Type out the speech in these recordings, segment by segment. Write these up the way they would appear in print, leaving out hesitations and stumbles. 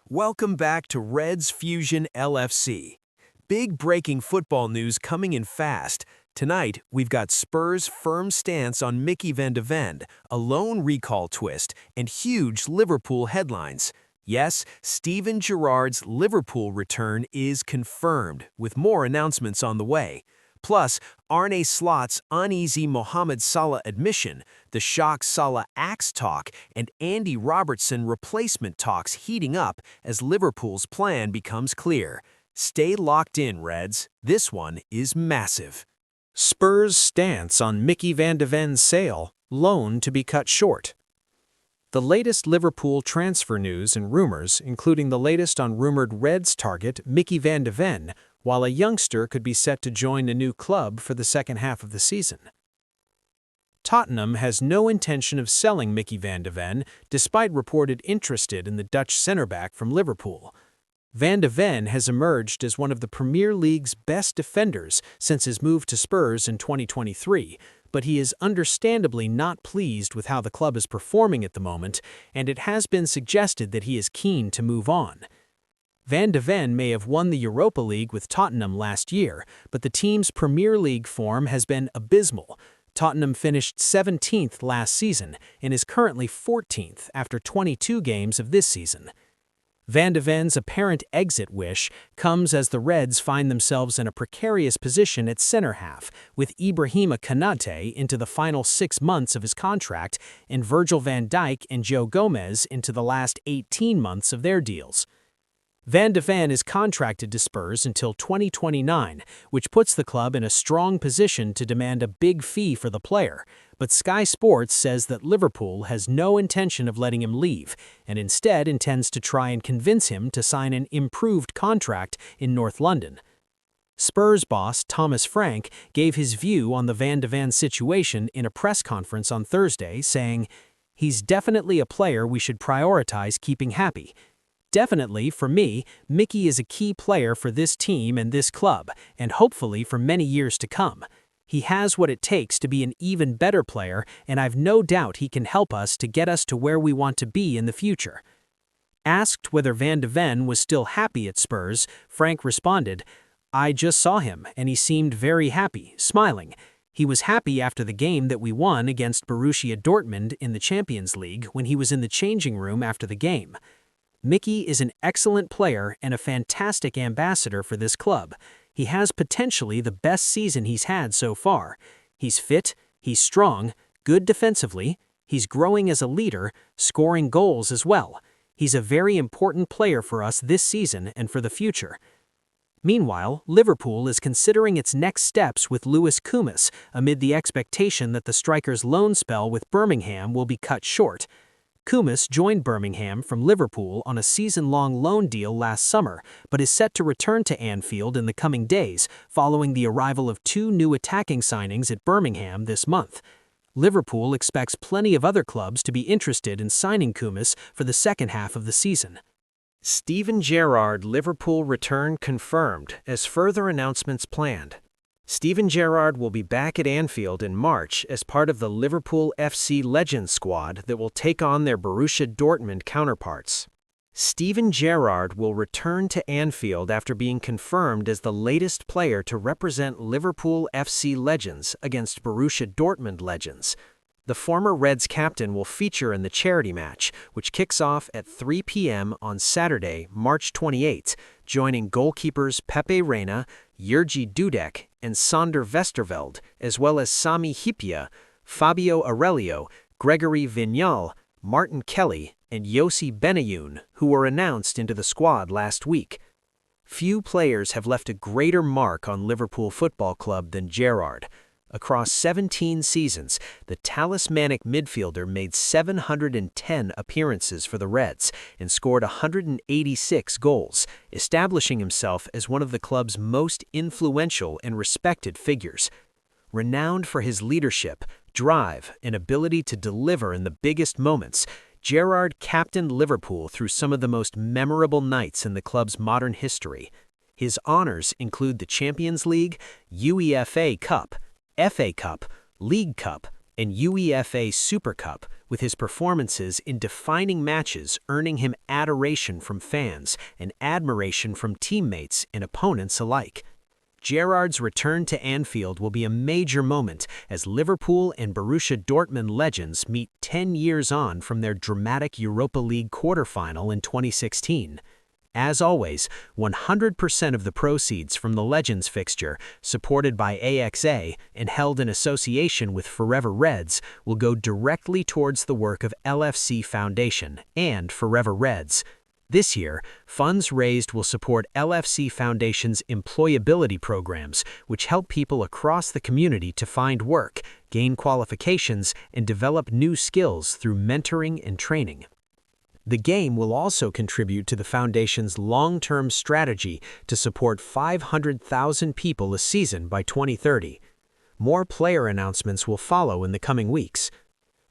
Welcome back to Reds Fusion LFC. Big breaking football news coming in fast. Tonight, we've got Spurs' firm stance on Micky van de Ven, a lone recall twist, and huge Liverpool headlines. Yes, Steven Gerrard's Liverpool return is confirmed, with more announcements on the way. Plus, Arne Slot's uneasy Mohamed Salah admission, the shock Salah axe talk, and Andy Robertson replacement talks heating up as Liverpool's plan becomes clear. Stay locked in, Reds. This one is massive. Spurs' stance on Micky van de Ven's sale, loan to be cut short. The latest Liverpool transfer news and rumors, including the latest on rumored Reds target Micky van de Ven, while a youngster could be set to join a new club for the second half of the season. Tottenham has no intention of selling Micky van de Ven, despite reported interest in the Dutch centre-back from Liverpool. Van de Ven has emerged as one of the Premier League's best defenders since his move to Spurs in 2023, but he is understandably not pleased with how the club is performing at the moment, and it has been suggested that he is keen to move on. Van de Ven may have won the Europa League with Tottenham last year, but the team's Premier League form has been abysmal. Tottenham finished 17th last season and is currently 14th after 22 games of this season. Van de Ven's apparent exit wish comes as the Reds find themselves in a precarious position at centre-half, with Ibrahima Konate into the final 6 months of his contract and Virgil van Dijk and Joe Gomez into the last 18 months of their deals. Van de Ven is contracted to Spurs until 2029, which puts the club in a strong position to demand a big fee for the player, but Sky Sports says that Liverpool has no intention of letting him leave, and instead intends to try and convince him to sign an improved contract in North London. Spurs boss Thomas Frank gave his view on the Van de Ven situation in a press conference on Thursday, saying, "He's definitely a player we should prioritize keeping happy. Definitely, for me, Micky is a key player for this team and this club, and hopefully for many years to come. He has what it takes to be an even better player, and I've no doubt he can help us to get us to where we want to be in the future." Asked whether Van de Ven was still happy at Spurs, Frank responded, "I just saw him, and he seemed very happy, smiling. He was happy after the game that we won against Borussia Dortmund in the Champions League when he was in the changing room after the game. Micky is an excellent player and a fantastic ambassador for this club. He has potentially the best season he's had so far. He's fit, he's strong, good defensively, he's growing as a leader, scoring goals as well. He's a very important player for us this season and for the future." Meanwhile, Liverpool is considering its next steps with Koumas amid the expectation that the striker's loan spell with Birmingham will be cut short. Koumas joined Birmingham from Liverpool on a season-long loan deal last summer, but is set to return to Anfield in the coming days following the arrival of 2 new attacking signings at Birmingham this month. Liverpool expects plenty of other clubs to be interested in signing Koumas for the second half of the season. Steven Gerrard Liverpool return confirmed as further announcements planned. Steven Gerrard will be back at Anfield in March as part of the Liverpool FC Legends squad that will take on their Borussia Dortmund counterparts. Steven Gerrard will return to Anfield after being confirmed as the latest player to represent Liverpool FC Legends against Borussia Dortmund Legends. The former Reds captain will feature in the charity match, which kicks off at 3 p.m. on Saturday, March 28, joining goalkeepers Pepe Reina, Jurgi Dudek, and Sander Westerveld, as well as Sami Hyypiä, Fabio Aurelio, Gregory Vignal, Martin Kelly, and Yossi Benayoun, who were announced into the squad last week. Few players have left a greater mark on Liverpool Football Club than Gerrard. Across 17 seasons, the talismanic midfielder made 710 appearances for the Reds and scored 186 goals, establishing himself as one of the club's most influential and respected figures. Renowned for his leadership, drive, and ability to deliver in the biggest moments, Gerrard captained Liverpool through some of the most memorable nights in the club's modern history. His honors include the Champions League, UEFA Cup, FA Cup, League Cup, and UEFA Super Cup, with his performances in defining matches earning him adoration from fans and admiration from teammates and opponents alike. Gerrard's return to Anfield will be a major moment as Liverpool and Borussia Dortmund legends meet 10 years on from their dramatic Europa League quarter-final in 2016. As always, 100% of the proceeds from the Legends fixture, supported by AXA and held in association with Forever Reds, will go directly towards the work of LFC Foundation and Forever Reds. This year, funds raised will support LFC Foundation's employability programs, which help people across the community to find work, gain qualifications, and develop new skills through mentoring and training. The game will also contribute to the Foundation's long-term strategy to support 500,000 people a season by 2030. More player announcements will follow in the coming weeks.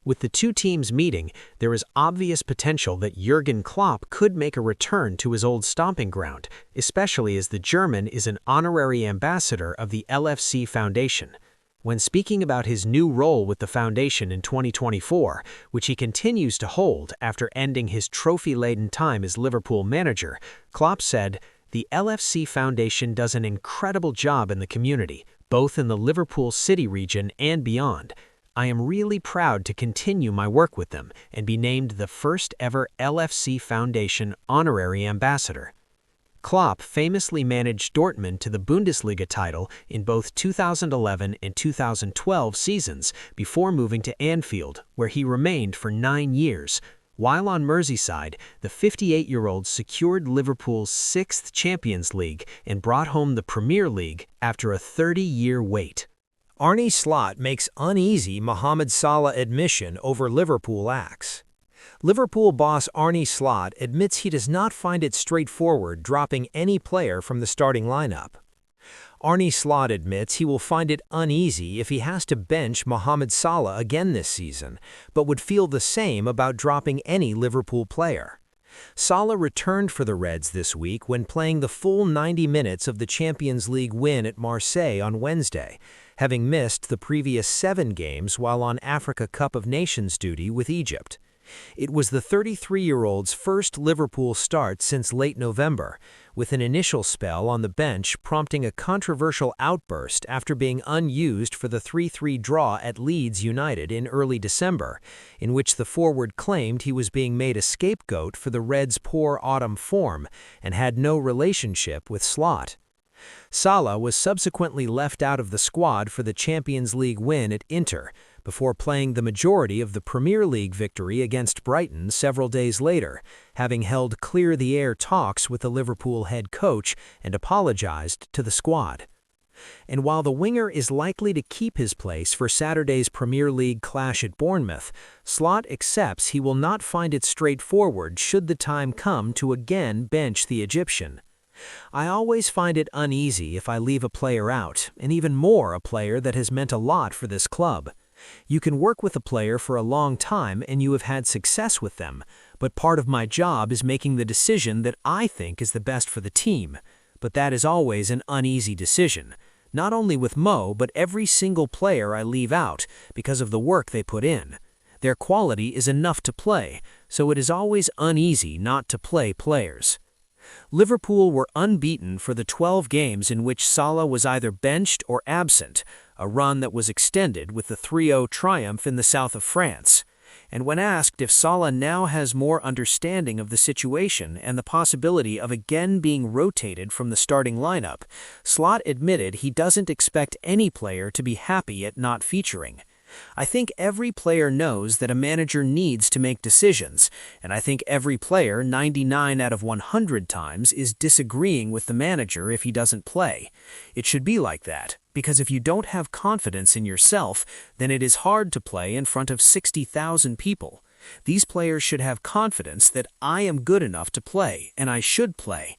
With the two teams meeting, there is obvious potential that Jurgen Klopp could make a return to his old stomping ground, especially as the German is an honorary ambassador of the LFC Foundation. When speaking about his new role with the Foundation in 2024, which he continues to hold after ending his trophy-laden time as Liverpool manager, Klopp said, "The LFC Foundation does an incredible job in the community, both in the Liverpool City region and beyond. I am really proud to continue my work with them and be named the first ever LFC Foundation honorary ambassador." Klopp famously managed Dortmund to the Bundesliga title in both 2011 and 2012 seasons before moving to Anfield, where he remained for 9 years. While on Merseyside, the 58-year-old secured Liverpool's 6th Champions League and brought home the Premier League after a 30-year wait. Arne Slot makes uneasy Mohamed Salah admission over Liverpool acts. Liverpool boss Arne Slot admits he does not find it straightforward dropping any player from the starting lineup. Arne Slot admits he will find it uneasy if he has to bench Mohamed Salah again this season, but would feel the same about dropping any Liverpool player. Salah returned for the Reds this week when playing the full 90 minutes of the Champions League win at Marseille on Wednesday, having missed the previous 7 games while on Africa Cup of Nations duty with Egypt. It was the 33-year-old's first Liverpool start since late November, with an initial spell on the bench prompting a controversial outburst after being unused for the 3-3 draw at Leeds United in early December, in which the forward claimed he was being made a scapegoat for the Reds' poor autumn form and had no relationship with Slot. Salah was subsequently left out of the squad for the Champions League win at Inter, before playing the majority of the Premier League victory against Brighton several days later, having held clear-the-air talks with the Liverpool head coach and apologized to the squad. And while the winger is likely to keep his place for Saturday's Premier League clash at Bournemouth, Slot accepts he will not find it straightforward should the time come to again bench the Egyptian. "I always find it uneasy if I leave a player out, and even more a player that has meant a lot for this club. You can work with a player for a long time and you have had success with them, but part of my job is making the decision that I think is the best for the team. But that is always an uneasy decision, not only with Mo but every single player I leave out because of the work they put in. Their quality is enough to play, so it is always uneasy not to play players." Liverpool were unbeaten for the 12 games in which Salah was either benched or absent, a run that was extended with the 3-0 triumph in the south of France. And when asked if Salah now has more understanding of the situation and the possibility of again being rotated from the starting lineup, Slot admitted he doesn't expect any player to be happy at not featuring. "I think every player knows that a manager needs to make decisions, and I think every player 99 out of 100 times is disagreeing with the manager if he doesn't play. It should be like that, because if you don't have confidence in yourself, then it is hard to play in front of 60,000 people. These players should have confidence that I am good enough to play, and I should play.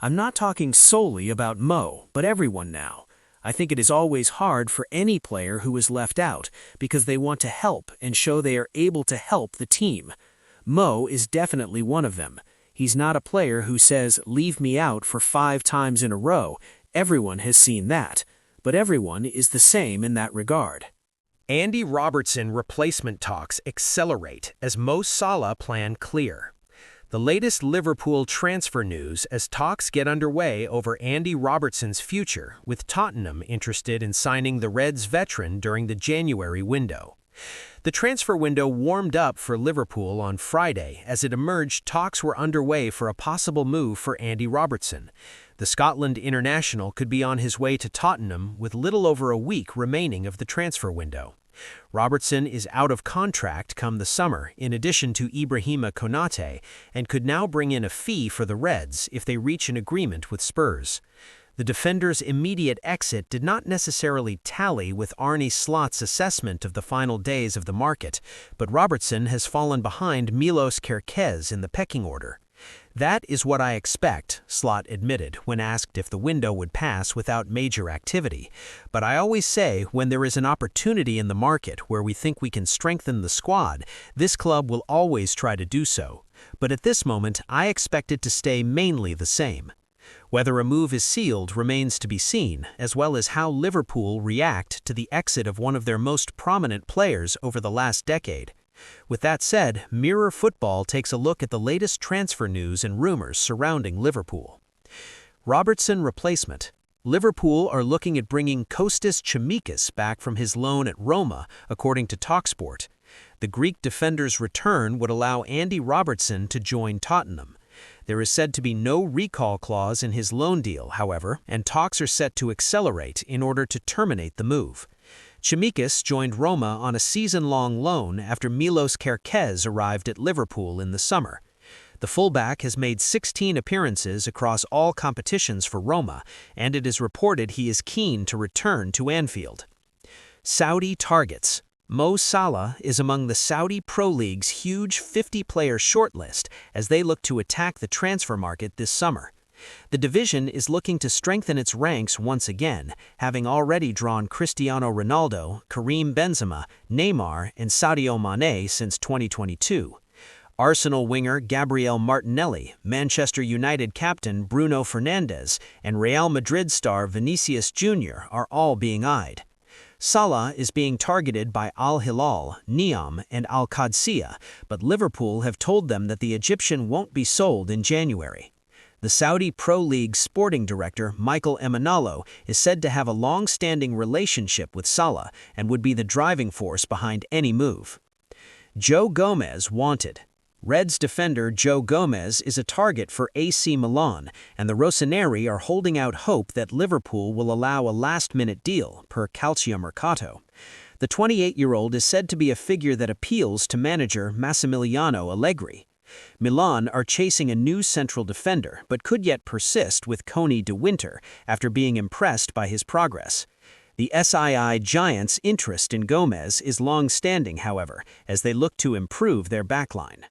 I'm not talking solely about Mo, but everyone now. I think it is always hard for any player who is left out because they want to help and show they are able to help the team. Mo is definitely one of them. He's not a player who says, 'Leave me out for 5 times in a row.' Everyone has seen that, but everyone is the same in that regard." Andy Robertson replacement talks accelerate as Mo Salah plan clear. The latest Liverpool transfer news as talks get underway over Andy Robertson's future, with Tottenham interested in signing the Reds veteran during the January window. The transfer window warmed up for Liverpool on Friday as it emerged talks were underway for a possible move for Andy Robertson. The Scotland international could be on his way to Tottenham with little over a week remaining of the transfer window. Robertson is out of contract come the summer, in addition to Ibrahima Konate, and could now bring in a fee for the Reds if they reach an agreement with Spurs. The defender's immediate exit did not necessarily tally with Arne Slot's assessment of the final days of the market, but Robertson has fallen behind Milos Kerkez in the pecking order. That is what I expect, Slot admitted when asked if the window would pass without major activity. But I always say when there is an opportunity in the market where we think we can strengthen the squad, this club will always try to do so. But at this moment, I expect it to stay mainly the same. Whether a move is sealed remains to be seen, as well as how Liverpool react to the exit of one of their most prominent players over the last decade. With that said, Mirror Football takes a look at the latest transfer news and rumors surrounding Liverpool. Robertson replacement. Liverpool are looking at bringing Kostas Tsimikas back from his loan at Roma, according to TalkSport. The Greek defender's return would allow Andy Robertson to join Tottenham. There is said to be no recall clause in his loan deal, however, and talks are set to accelerate in order to terminate the move. Tsimikas joined Roma on a season-long loan after Milos Kerkez arrived at Liverpool in the summer. The fullback has made 16 appearances across all competitions for Roma, and it is reported he is keen to return to Anfield. Saudi targets. Mo Salah is among the Saudi Pro League's huge 50-player shortlist as they look to attack the transfer market this summer. The division is looking to strengthen its ranks once again, having already drawn Cristiano Ronaldo, Karim Benzema, Neymar, and Sadio Mane since 2022. Arsenal winger Gabriel Martinelli, Manchester United captain Bruno Fernandes, and Real Madrid star Vinicius Jr. are all being eyed. Salah is being targeted by Al Hilal, Neom, and Al Qadsiya, but Liverpool have told them that the Egyptian won't be sold in January. The Saudi Pro League sporting director, Michael Emenalo, is said to have a long-standing relationship with Salah and would be the driving force behind any move. Joe Gomez wanted. Reds defender Joe Gomez is a target for AC Milan, and the Rossoneri are holding out hope that Liverpool will allow a last-minute deal, per Calciomercato. The 28-year-old is said to be a figure that appeals to manager Massimiliano Allegri. Milan are chasing a new central defender, but could yet persist with Koni de Winter after being impressed by his progress. The SII Giants' interest in Gomez is long-standing, however, as they look to improve their backline.